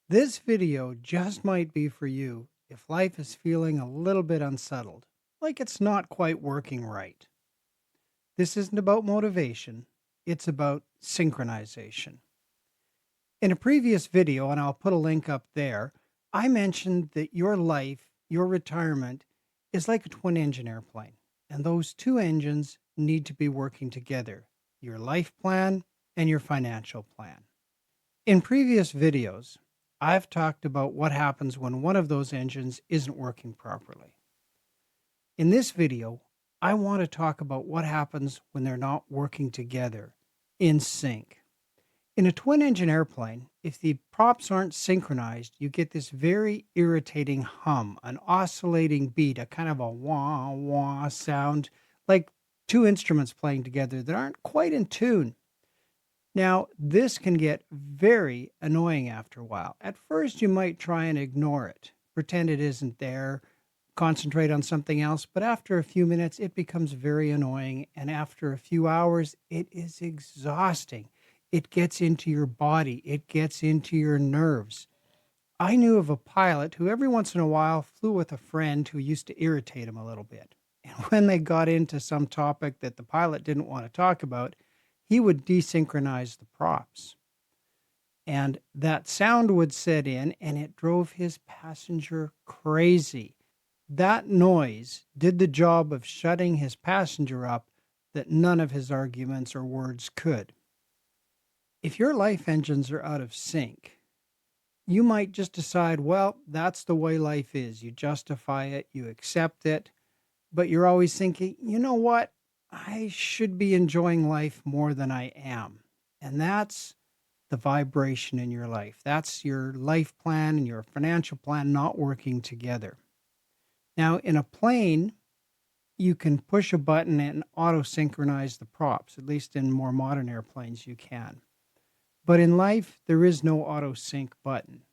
This video just might be for you if life is feeling a little bit unsettled, like it's not quite working right. This isn't about motivation, it's about synchronization. In a previous video, and I'll put a link up there, I mentioned that your life, your retirement, is like a twin engine airplane, and those two engines need to be working together, your life plan and your financial plan. In previous videos, I've talked about what happens when one of those engines isn't working properly. In this video, I want to talk about what happens when they're not working together in sync. In a twin engine airplane, if the props aren't synchronized, you get this very irritating hum, an oscillating beat, a kind of a wah wah sound, like two instruments playing together that aren't quite in tune. Now, this can get very annoying after a while. At first, you might try and ignore it, pretend it isn't there, concentrate on something else, but after a few minutes, it becomes very annoying. And after a few hours, it is exhausting. It gets into your body, it gets into your nerves. I knew of a pilot who every once in a while flew with a friend who used to irritate him a little bit. And when they got into some topic that the pilot didn't want to talk about, he would desynchronize the props. And that sound would set in and it drove his passenger crazy. That noise did the job of shutting his passenger up that none of his arguments or words could. If your life engines are out of sync, you might just decide, well, that's the way life is. You justify it, you accept it, but you're always thinking, you know what? I should be enjoying life more than I am. And that's the vibration in your life. That's your life plan and your financial plan not working together. Now, in a plane, you can push a button and auto synchronize the props. At least in more modern airplanes, you can. But in life, there is no auto sync button.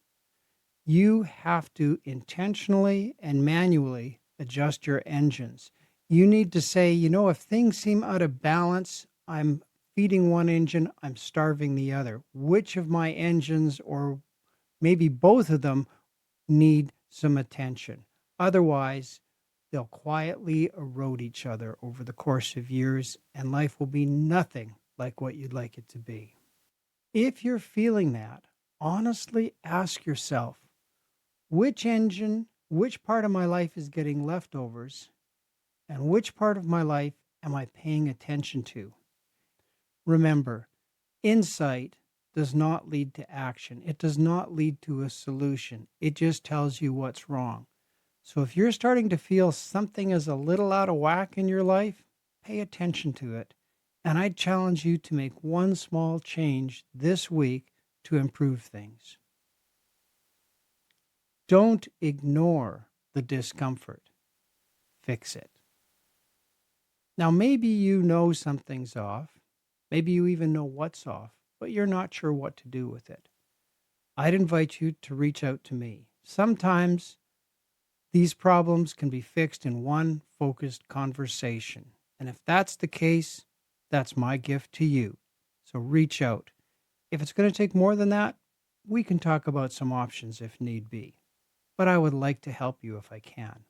You have to intentionally and manually adjust your engines. You need to say, if things seem out of balance, I'm feeding one engine, I'm starving the other. Which of my engines, or maybe both of them, need some attention? Otherwise, they'll quietly erode each other over the course of years, and life will be nothing like what you'd like it to be. If you're feeling that, honestly ask yourself, which part of my life is getting leftovers, and which part of my life am I paying attention to? Remember, insight does not lead to action. It does not lead to a solution. It just tells you what's wrong. So if you're starting to feel something is a little out of whack in your life, pay attention to it. And I challenge you to make one small change this week to improve things. Don't ignore the discomfort. Fix it. Now, maybe you know something's off. Maybe you even know what's off, but you're not sure what to do with it. I'd invite you to reach out to me. Sometimes these problems can be fixed in one focused conversation. And if that's the case, that's my gift to you. So reach out. If it's going to take more than that, we can talk about some options if need be. But I would like to help you if I can.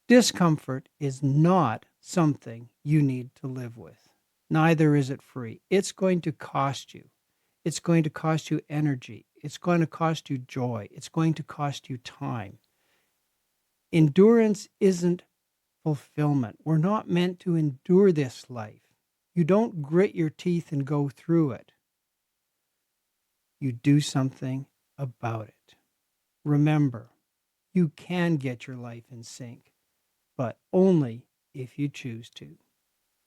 Discomfort is not something you need to live with. Neither is it free. It's going to cost you. It's going to cost you energy. It's going to cost you joy. It's going to cost you time. Endurance isn't fulfillment. We're not meant to endure this life. You don't grit your teeth and go through it. You do something about it. Remember, you can get your life in sync, but only if you choose to.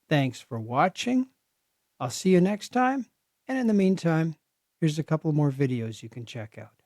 Thanks for watching. I'll see you next time. And in the meantime, here's a couple more videos you can check out.